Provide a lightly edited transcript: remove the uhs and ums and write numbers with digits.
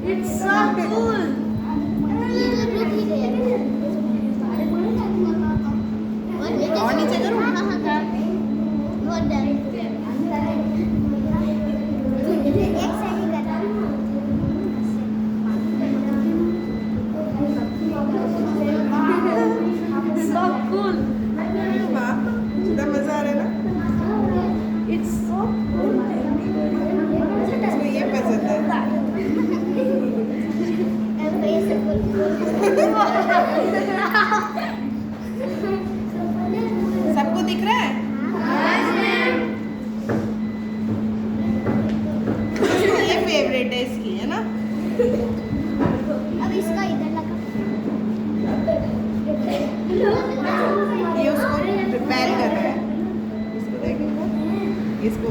It's so cool. और नीचे करो। So cool. वाह, कितना मजा आ रहा है ना। It's so cool. इसको ये पसंद है। सबको दिख रहा है? ये फेवरेट है इसकी, है ना? अब इसका इधर लगा। ये उसको रिपेल कर रहा है। इसको देखेंगे, इसको